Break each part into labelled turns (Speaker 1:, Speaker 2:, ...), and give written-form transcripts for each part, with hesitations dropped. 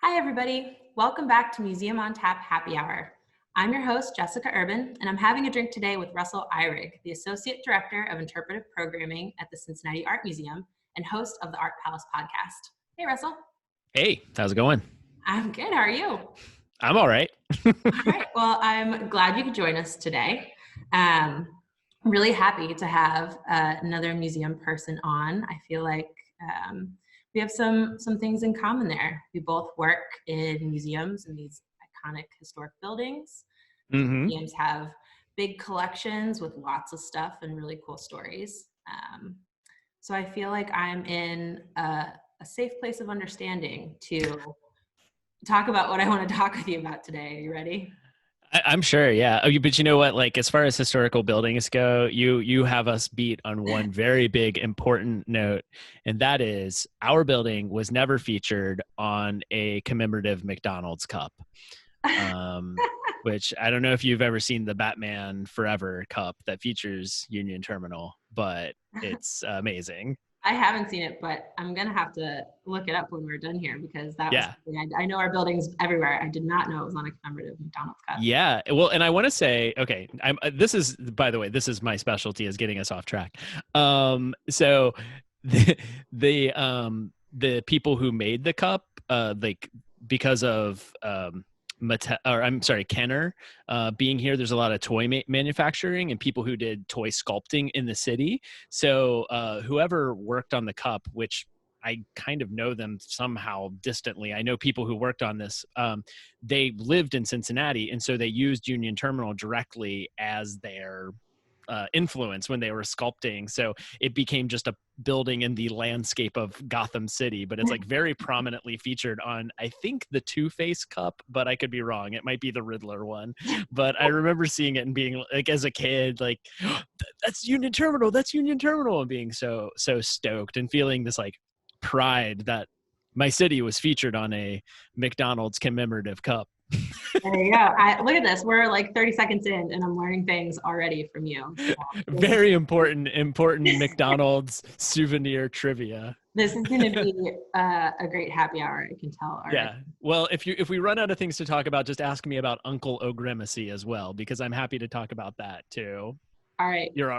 Speaker 1: Hi, everybody. Welcome back to Museum on Tap Happy Hour. I'm your host, Jessica Urban, and I'm having a drink today with Russell Ihrig, the Associate Director of Interpretive Programming at the Cincinnati Art Museum and host of the Art Palace podcast. Hey, Russell.
Speaker 2: Hey, how's it going?
Speaker 1: I'm good. How are you?
Speaker 2: I'm all right.
Speaker 1: All right. Well, I'm glad you could join us today. I'm really happy to have another museum person on. I feel like we have some things in common there. We both work in museums and these iconic historic buildings.
Speaker 2: Mm-hmm.
Speaker 1: Museums have big collections with lots of stuff and really cool stories. So I feel like I'm in a safe place of understanding to talk about what I want to talk with you about today. Are you ready?
Speaker 2: I'm sure, yeah. But you know what? Like, as far as historical buildings go, you have us beat on one very big important note, and that is our building was never featured on a commemorative McDonald's cup. Which I don't know if you've ever seen the Batman Forever cup that features Union Terminal, but it's amazing.
Speaker 1: I haven't seen it, but I'm gonna have to look it up when we're done here because that was
Speaker 2: Yeah.
Speaker 1: I know our buildings everywhere. I did not know it was on a commemorative McDonald's cup.
Speaker 2: Yeah. Well, and I want to say, okay, this is, by the way, this is my specialty, is getting us off track. So the, the people who made the cup, like because of, Kenner being here, there's a lot of toy manufacturing and people who did toy sculpting in the city. So whoever worked on the cup, which I kind of know them somehow distantly. I know people who worked on this. They lived in Cincinnati, and so they used Union Terminal directly as their influence when they were sculpting. So it became just a building in the landscape of Gotham City, but it's like very prominently featured on, I think, the Two-Face cup, but I could be wrong. It might be the Riddler one. But I remember seeing it and being like, as a kid, like, that's Union Terminal, and being so stoked and feeling this like pride that my city was featured on a McDonald's commemorative cup.
Speaker 1: There you go. Look at this. We're like 30 seconds in, and I'm learning things already from you. So
Speaker 2: Very important McDonald's souvenir trivia.
Speaker 1: this is going to be a great happy hour. I can tell already.
Speaker 2: Yeah. Well, if we run out of things to talk about, just ask me about Uncle O'Grimacy as well, because I'm happy to talk about that too.
Speaker 1: All right.
Speaker 2: You're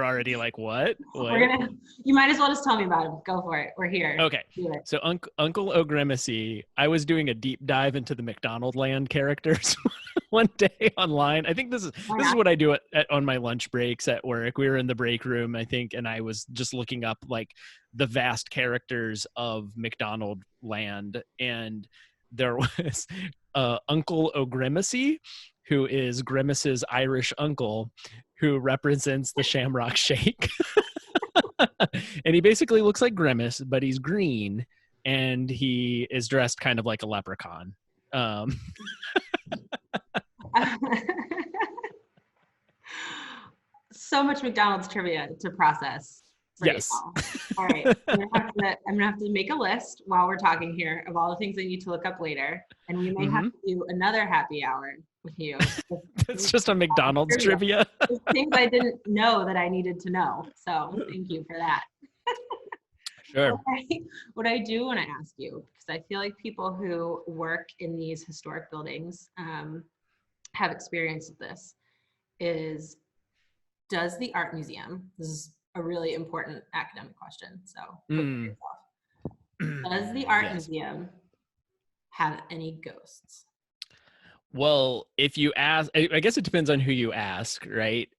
Speaker 2: already like, what?
Speaker 1: You might as well just tell me about him. Go for it. We're here.
Speaker 2: Okay. So Uncle O'Grimacy, I was doing a deep dive into the McDonald Land characters one day online. I think this is what I do on my lunch breaks at work. We were in the break room, I think, and I was just looking up like the vast characters of McDonald Land, and there was Uncle O'Grimacy, who is Grimace's Irish uncle, who represents the Shamrock Shake. And he basically looks like Grimace, but he's green, and he is dressed kind of like a leprechaun.
Speaker 1: So much McDonald's trivia to process.
Speaker 2: Yes.
Speaker 1: All right. I'm gonna have to make a list while we're talking here of all the things I need to look up later, and we may have to do another happy hour with you.
Speaker 2: It's just a McDonald's trivia.
Speaker 1: Things I didn't know that I needed to know. So thank you for that.
Speaker 2: Sure.
Speaker 1: What I do want to ask you, because I feel like people who work in these historic buildings have experienced this, is does the art museum, this is a really important academic question, so does the art museum have any ghosts?
Speaker 2: Well, if you ask, I guess it depends on who you ask, right?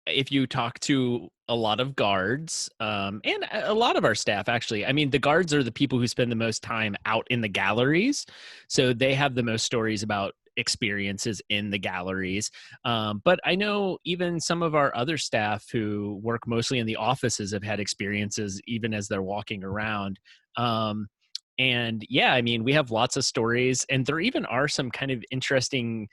Speaker 2: If you talk to a lot of guards and a lot of our staff, actually, I mean, the guards are the people who spend the most time out in the galleries. So they have the most stories about experiences in the galleries. But I know even some of our other staff who work mostly in the offices have had experiences even as they're walking around. And yeah, I mean, we have lots of stories, and there even are some kind of interesting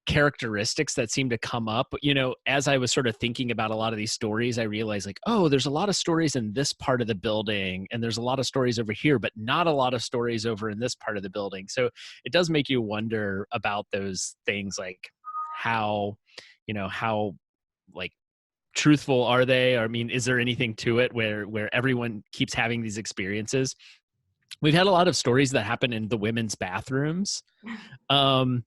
Speaker 2: characteristics that seem to come up. You know, as I was sort of thinking about a lot of these stories, I realized like, oh, there's a lot of stories in this part of the building, and there's a lot of stories over here, but not a lot of stories over in this part of the building. So it does make you wonder about those things, like how like truthful are they? Or, I mean, is there anything to it where everyone keeps having these experiences? we've had a lot of stories that happen in the women's bathrooms. Um,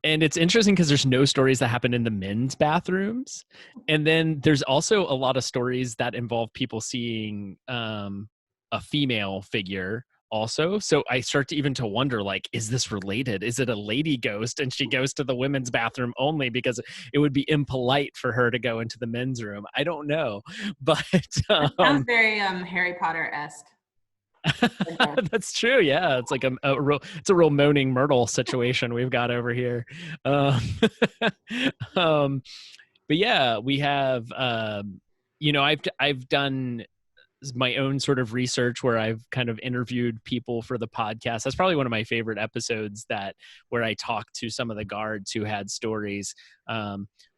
Speaker 2: and it's interesting because there's no stories that happen in the men's bathrooms. And then there's also a lot of stories that involve people seeing a female figure also. So I start to even to wonder, like, is this related? Is it a lady ghost and she goes to the women's bathroom only because it would be impolite for her to go into the men's room? I don't know. But
Speaker 1: That sounds very Harry Potter-esque.
Speaker 2: that's true. Yeah, it's like it's a real Moaning Myrtle situation we've got over here. Um, um, but yeah, we have. I've done my own sort of research where I've kind of interviewed people for the podcast. That's probably one of my favorite episodes, that where I talked to some of the guards who had stories.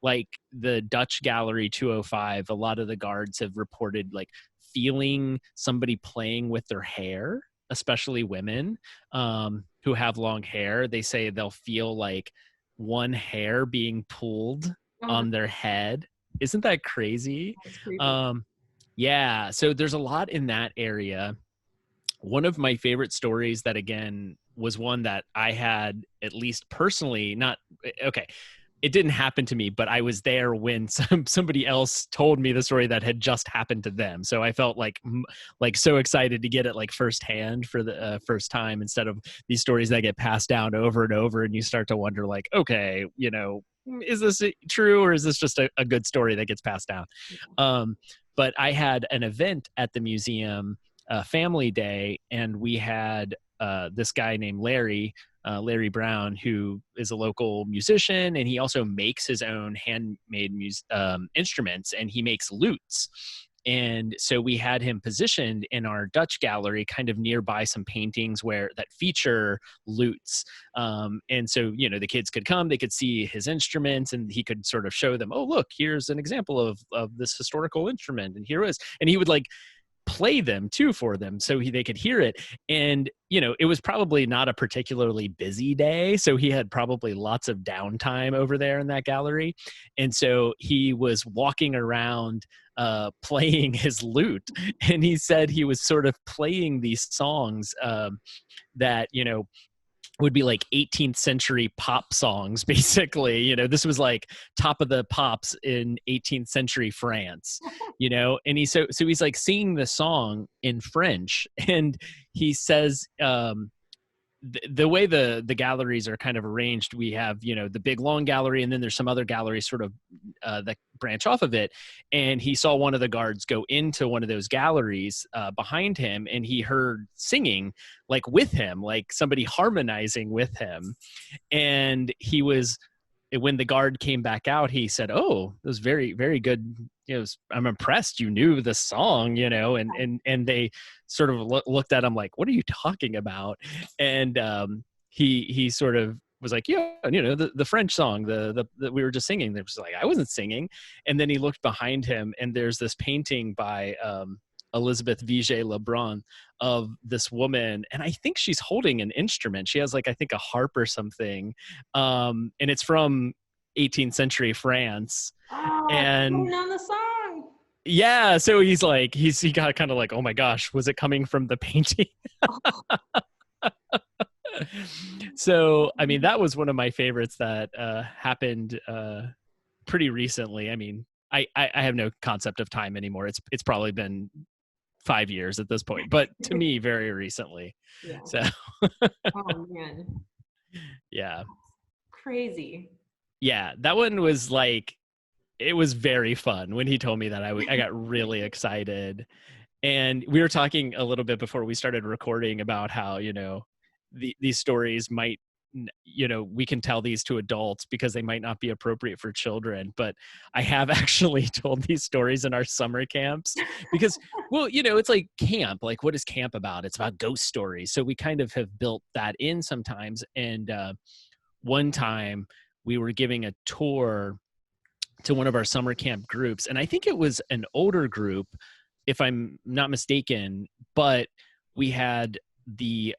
Speaker 2: Like the Dutch Gallery 205, a lot of the guards have reported like feeling somebody playing with their hair, especially women who have long hair. They say they'll feel like one hair being pulled
Speaker 1: Oh,
Speaker 2: on their head. Isn't that crazy?
Speaker 1: that's creepy.
Speaker 2: Yeah, so there's a lot in that area. One of my favorite stories that, again, was one that I had, at least personally, not okay, it didn't happen to me, but I was there when somebody else told me the story that had just happened to them. So I felt like so excited to get it like firsthand for the first time, instead of these stories that get passed down over and over, and you start to wonder, like, okay, is this true, or is this just a good story that gets passed down? But I had an event at the museum, family day, and we had this guy named Larry Brown, who is a local musician, and he also makes his own handmade instruments, and he makes lutes. And so we had him positioned in our Dutch gallery, kind of nearby some paintings that feature lutes. And so, the kids could come, they could see his instruments, and he could sort of show them, oh, look, here's an example of this historical instrument, and here it is. And he would like play them too for them so they could hear it. And it was probably not a particularly busy day, so he had probably lots of downtime over there in that gallery. And so he was walking around playing his lute, and he said he was sort of playing these songs that would be like 18th century pop songs, basically. This was like top of the pops in 18th century France, and he's like singing the song in French. And he says, the way the galleries are kind of arranged, we have the big long gallery, and then there's some other galleries sort of that branch off of it. And he saw one of the guards go into one of those galleries behind him, and he heard singing like with him, like somebody harmonizing with him. And when the guard came back out, he said, oh, it was very, very good. I'm impressed you knew the song, and they sort of looked at him like, what are you talking about? And he sort of was like, yeah, the French song, the we were just singing. They was like, I wasn't singing. And then he looked behind him, and there's this painting by Elizabeth Vigée Lebrun of this woman, and I think she's holding an instrument. She has like, I think, a harp or something, and it's from 18th century France.
Speaker 1: Oh,
Speaker 2: And
Speaker 1: on the song.
Speaker 2: yeah, so he got kind of like, oh my gosh, was it coming from the painting? So I mean, that was one of my favorites that happened pretty recently. I mean, I have no concept of time anymore. It's probably been 5 years at this point, but to me, very recently.
Speaker 1: Yeah.
Speaker 2: So
Speaker 1: Oh man,
Speaker 2: yeah,
Speaker 1: crazy.
Speaker 2: yeah, that one was like, it was very fun. When he told me that, I got really excited. And we were talking a little bit before we started recording about how these stories might, we can tell these to adults because they might not be appropriate for children. But I have actually told these stories in our summer camps because, well, it's like camp. Like, what is camp about? It's about ghost stories. So we kind of have built that in sometimes. And one time we were giving a tour to one of our summer camp groups, and I think it was an older group, if I'm not mistaken, but we had the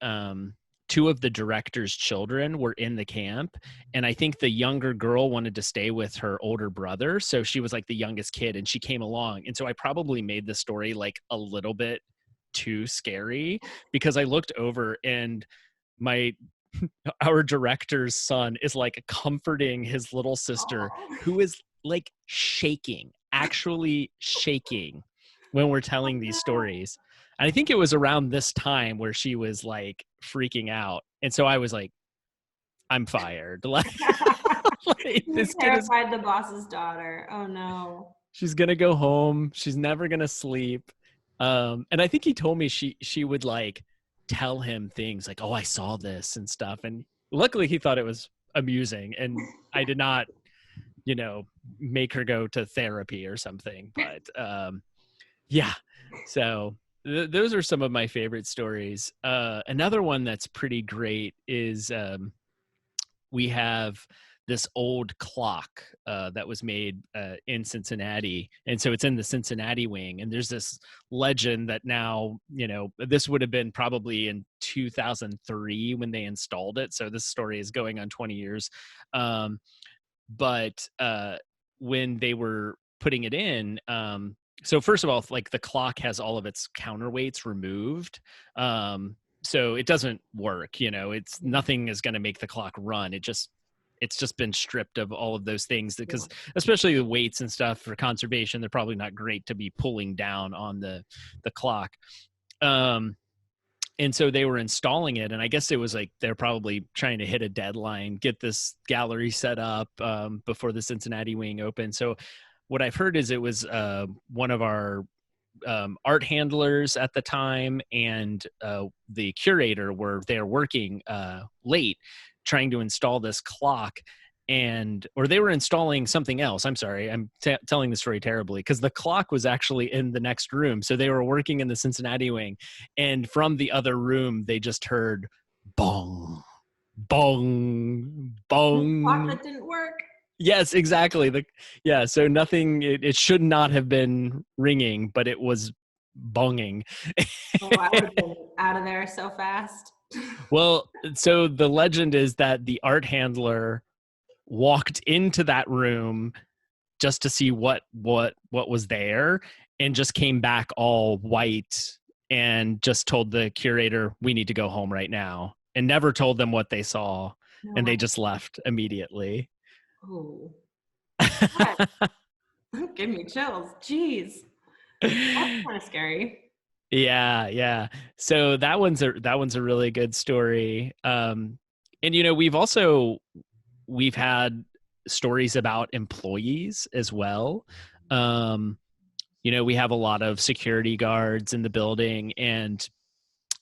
Speaker 2: two of the director's children were in the camp, and I think the younger girl wanted to stay with her older brother, so she was like the youngest kid, and she came along. And so I probably made the story like a little bit too scary because I looked over and my our director's son is like comforting his little sister
Speaker 1: Oh,
Speaker 2: who is like shaking, actually shaking when we're
Speaker 1: oh
Speaker 2: telling these
Speaker 1: no.
Speaker 2: stories. And I think it was around this time where she was like freaking out. And so I was like, I'm fired. Like
Speaker 1: You
Speaker 2: this kid is,
Speaker 1: terrified the boss's daughter. Oh no.
Speaker 2: she's gonna go home. She's never gonna sleep. And I think he told me she would like tell him things like, "Oh, I saw this" and stuff. And luckily, he thought it was amusing, and I did not, you know, make her go to therapy or something. But yeah, so those are some of my favorite stories. Another one that's pretty great is we have this old clock that was made in Cincinnati. And so it's in the Cincinnati wing. And there's this legend that now, you know, this would have been probably in 2003 when they installed it. So this story is going on 20 years. But when they were putting it in, so first of all, like the clock has all of its counterweights removed. So it doesn't work, you know, it's nothing is going to make the clock run. It's just been stripped of all of those things because especially the weights and stuff for conservation, they're probably not great to be pulling down on the clock. And so they were installing it, and I guess it was like they're probably trying to hit a deadline, get this gallery set up before the Cincinnati wing opened. So what I've heard is it was one of our art handlers at the time and the curator were there working late trying to install this clock, and or they were installing something else. I'm sorry, I'm telling the story terribly because the clock was actually in the next room. So they were working in the Cincinnati wing, and from the other room they just heard bong, bong,
Speaker 1: The clock
Speaker 2: bong.
Speaker 1: that didn't work.
Speaker 2: Yes, exactly. Yeah, so nothing. It should not have been ringing, but it was bonging.
Speaker 1: Oh, I would have been out of there so fast.
Speaker 2: Well, so the legend is that the art handler walked into that room just to see what was there and just came back all white and just told the curator we need to go home right now and never told them what they saw,
Speaker 1: No
Speaker 2: and
Speaker 1: way.
Speaker 2: they just left immediately.
Speaker 1: Oh, God. Give me chills. Jeez. That's kind of scary.
Speaker 2: Yeah, yeah. So that one's a really good story. And you know, we've had stories about employees as well. Um, you know, we have a lot of security guards in the building, and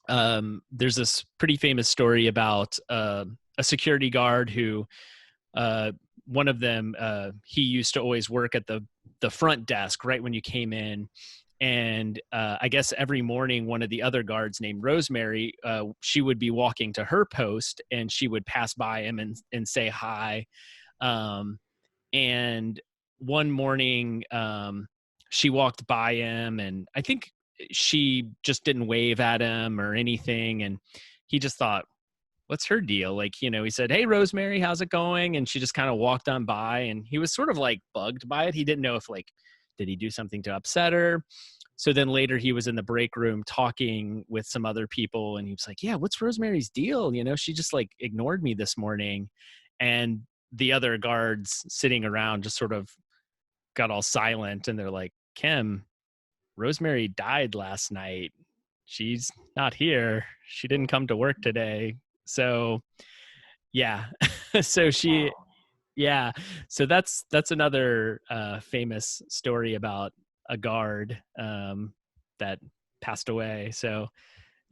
Speaker 2: there's this pretty famous story about a security guard who uh, one of them he used to always work at the front desk right when you came in, and I guess every morning one of the other guards named Rosemary, she would be walking to her post and she would pass by him and say hi. um, and one morning she walked by him, and I think she just didn't wave at him or anything, and he just thought, what's her deal? Like, you know, he said, hey, Rosemary, how's it going? And she just kind of walked on by, and he was sort of like bugged by it. He didn't know if like, did he do something to upset her? So then later he was in the break room talking with some other people, and he was like, yeah, what's Rosemary's deal? You know, she just like ignored me this morning. And the other guards sitting around just sort of got all silent, and they're like, Kim, Rosemary died last night. She's not here. She didn't come to work today. So yeah. So she,
Speaker 1: Oh,
Speaker 2: yeah. So that's another famous story about a guard that passed away. So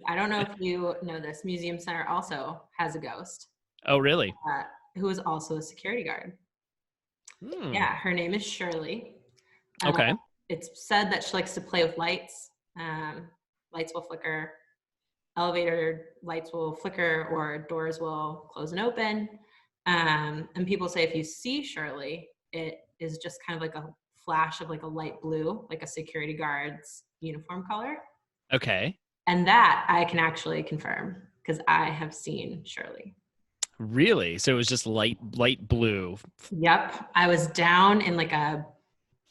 Speaker 1: I don't know if you know this. Museum Center also has a ghost
Speaker 2: oh really?
Speaker 1: uh, who is also a security guard.
Speaker 2: Hmm.
Speaker 1: Yeah, her name is Shirley. Uh,
Speaker 2: Okay.
Speaker 1: it's said that she likes to play with lights. Lights will flicker, elevator lights will flicker, or doors will close and open. And people say if you see Shirley, it is just kind of like a flash of like a light blue, like a security guard's uniform color.
Speaker 2: Okay.
Speaker 1: And that I can actually confirm because I have seen Shirley.
Speaker 2: Really? So it was just light blue.
Speaker 1: Yep. I was down in like a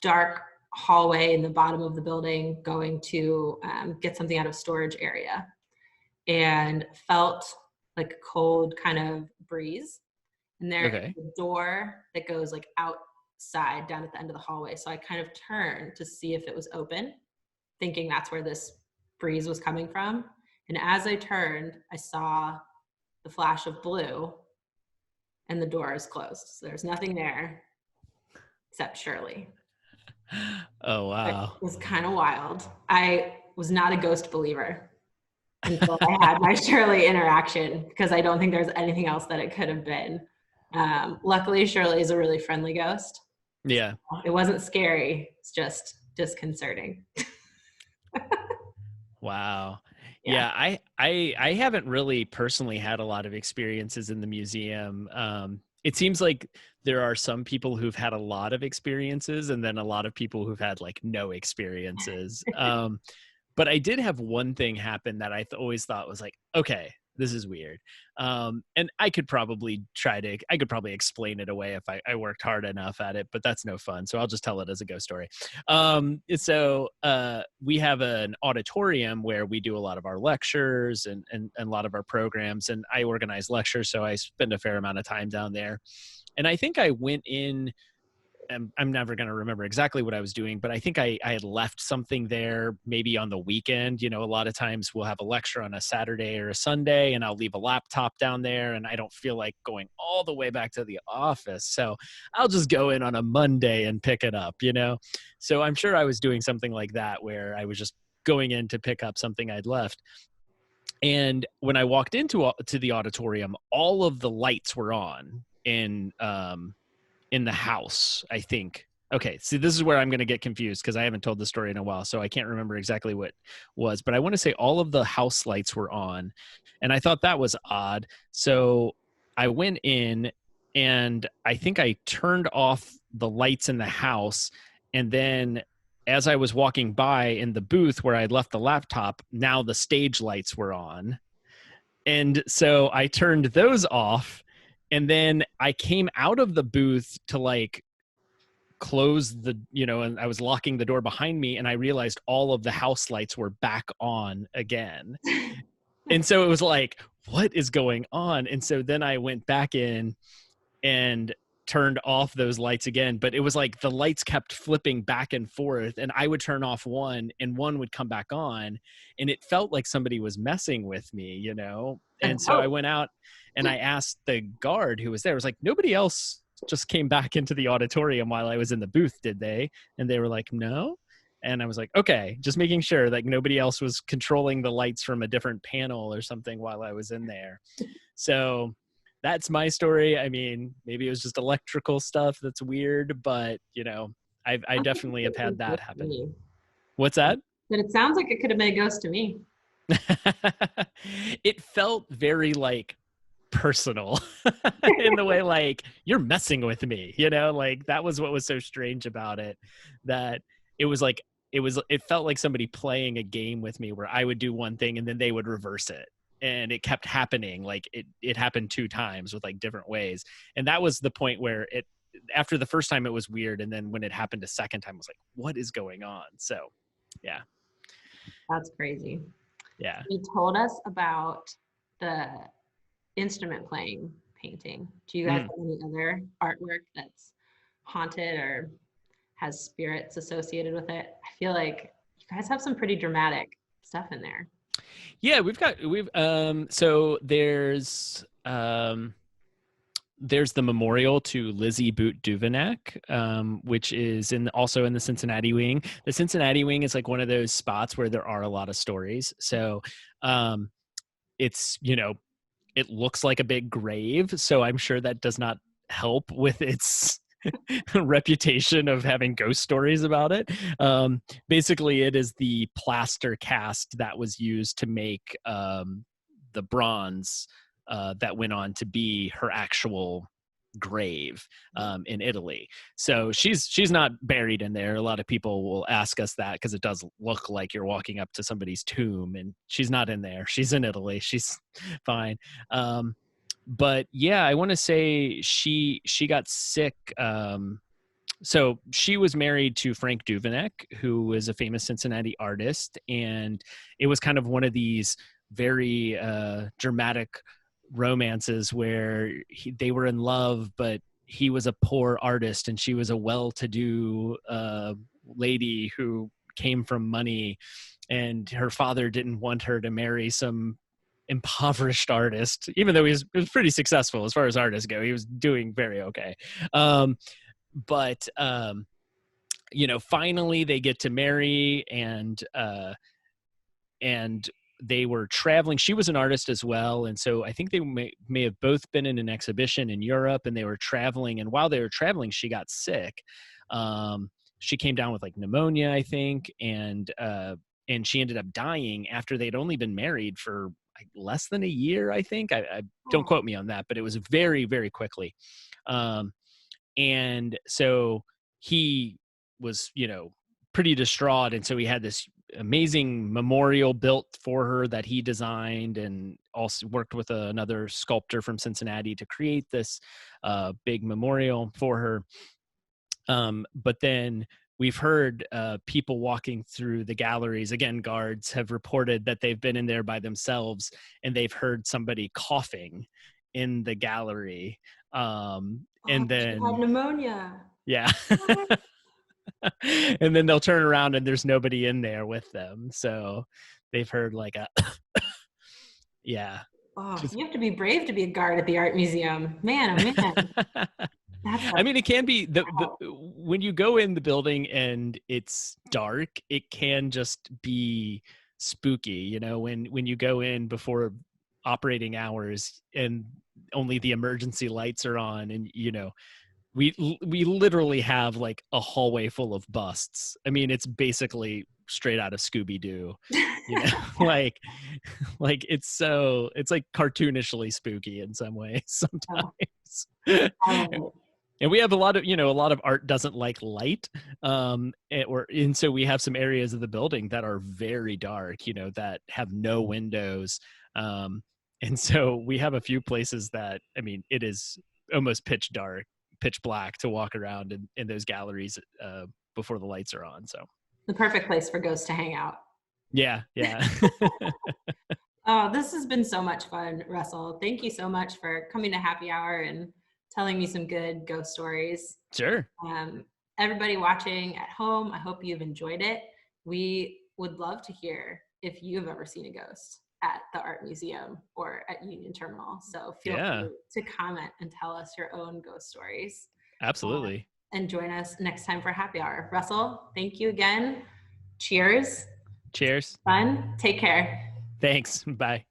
Speaker 1: dark hallway in the bottom of the building going to get something out of storage area, and felt like a cold kind of breeze. And there's
Speaker 2: Okay.
Speaker 1: a door that goes like outside down at the end of the hallway. So I kind of turned to see if it was open, thinking that's where this breeze was coming from. And as I turned, I saw the flash of blue and the door is closed. So there's nothing there except Shirley.
Speaker 2: Oh,
Speaker 1: It
Speaker 2: wow.
Speaker 1: was kind of wild. I was not a ghost believer until I had my Shirley interaction, because I don't think there's anything else that it could have been. Luckily, Shirley is a really friendly ghost.
Speaker 2: Yeah.
Speaker 1: It wasn't scary. It's just disconcerting.
Speaker 2: Wow.
Speaker 1: Yeah.
Speaker 2: Yeah, I haven't really personally had a lot of experiences in the museum. It seems like there are some people who've had a lot of experiences and then a lot of people who've had like no experiences. But I did have one thing happen that I always thought was like, okay, this is weird. And I could probably explain it away if I worked hard enough at it, but that's no fun. So I'll just tell it as a ghost story. We have an auditorium where we do a lot of our lectures and a lot of our programs, and I organize lectures. So I spend a fair amount of time down there. And I think I went in, I'm never going to remember exactly what I was doing, but I think I had left something there maybe on the weekend. You know, a lot of times we'll have a lecture on a Saturday or a Sunday, and I'll leave a laptop down there, and I don't feel like going all the way back to the office. So I'll just go in on a Monday and pick it up, you know? So I'm sure I was doing something like that where I was just going in to pick up something I'd left. And when I walked into to the auditorium, all of the lights were on in the house, I think. Okay, see, this is where I'm going to get confused because I haven't told the story in a while, so I can't remember exactly what was, but I want to say all of the house lights were on, and I thought that was odd. So I went in, and I think I turned off the lights in the house, and then as I was walking by in the booth where I'd left the laptop, now the stage lights were on. And so I turned those off, and then I came out of the booth to like close and I was locking the door behind me, and I realized all of the house lights were back on again. And so it was like, what is going on? And so then I went back in and turned off those lights again, but it was like the lights kept flipping back and forth, and I would turn off one and one would come back on, and it felt like somebody was messing with me, you know? And so I went out and I asked the guard who was there, I was like, nobody else just came back into the auditorium while I was in the booth, did they? And they were like, no. And I was like, okay, just making sure like nobody else was controlling the lights from a different panel or something while I was in there. So that's my story. I mean, maybe it was just electrical stuff that's weird, but you know, I definitely have had that happen. What's that?
Speaker 1: But it sounds like it could have been a ghost to me.
Speaker 2: It felt very like personal in the way like you're messing with me, you know, like that was what was so strange about it, that it was like it felt like somebody playing a game with me where I would do one thing and then they would reverse it, and it kept happening. Like it happened 2 times with like different ways, and that was the point where it, after the first time it was weird, and then when it happened a second time I was like, what is going on? So yeah.
Speaker 1: That's crazy.
Speaker 2: Yeah.
Speaker 1: You told us about the instrument playing painting. Do you guys have any other artwork that's haunted or has spirits associated with it? I feel like you guys have some pretty dramatic stuff in there.
Speaker 2: Yeah, so there's the memorial to Lizzy Vaneck, which is also in the Cincinnati wing. The Cincinnati wing is like one of those spots where there are a lot of stories. So it's, it looks like a big grave. So I'm sure that does not help with its reputation of having ghost stories about it. Basically, it is the plaster cast that was used to make the bronze that went on to be her actual grave in Italy. So she's not buried in there. A lot of people will ask us that because it does look like you're walking up to somebody's tomb, and she's not in there. She's in Italy. She's fine. But yeah, I want to say she got sick So she was married to Frank Duveneck, who is a famous Cincinnati artist, and it was kind of one of these very dramatic romances where they were in love, but he was a poor artist and she was a well-to-do lady who came from money, and her father didn't want her to marry some impoverished artist, even though he was pretty successful as far as artists go. He was doing very okay. But finally they get to marry, and they were traveling. She was an artist as well, and so I think they may have both been in an exhibition in Europe, and they were traveling. And while they were traveling, she got sick. She came down with like pneumonia, I think, and she ended up dying after they'd only been married for like less than a year, I think. I don't quote me on that, but it was very, very quickly. And so he was, pretty distraught. And so he had this amazing memorial built for her that he designed, and also worked with another sculptor from Cincinnati to create this big memorial for her. But then we've heard people walking through the galleries. Again, guards have reported that they've been in there by themselves, and they've heard somebody coughing in the gallery. And
Speaker 1: She had
Speaker 2: then,
Speaker 1: pneumonia.
Speaker 2: yeah. And then they'll turn around and there's nobody in there with them. So they've heard like a, yeah.
Speaker 1: Oh, you have to be brave to be a guard at the art museum. Man, oh man.
Speaker 2: I mean, it can be when you go in the building and it's dark, it can just be spooky, when you go in before operating hours and only the emergency lights are on, and we literally have like a hallway full of busts. I mean, it's basically straight out of Scooby-Doo, like it's like cartoonishly spooky in some ways sometimes. And we have a lot of art doesn't like light, and so we have some areas of the building that are very dark, that have no windows, and so we have a few places that, I mean, it is almost pitch black to walk around in those galleries before the lights are on. So
Speaker 1: the perfect place for ghosts to hang out.
Speaker 2: Yeah.
Speaker 1: Oh, this has been so much fun, Russell. Thank you so much for coming to Happy Hour and telling me some good ghost stories.
Speaker 2: Sure.
Speaker 1: Everybody watching at home, I hope you've enjoyed it. We would love to hear if you've ever seen a ghost at the art museum or at Union Terminal. So feel free to comment and tell us your own ghost stories.
Speaker 2: Absolutely.
Speaker 1: And join us next time for Happy Hour. Russell, thank you again. Cheers.
Speaker 2: Cheers.
Speaker 1: Fun. Take care.
Speaker 2: Thanks. Bye.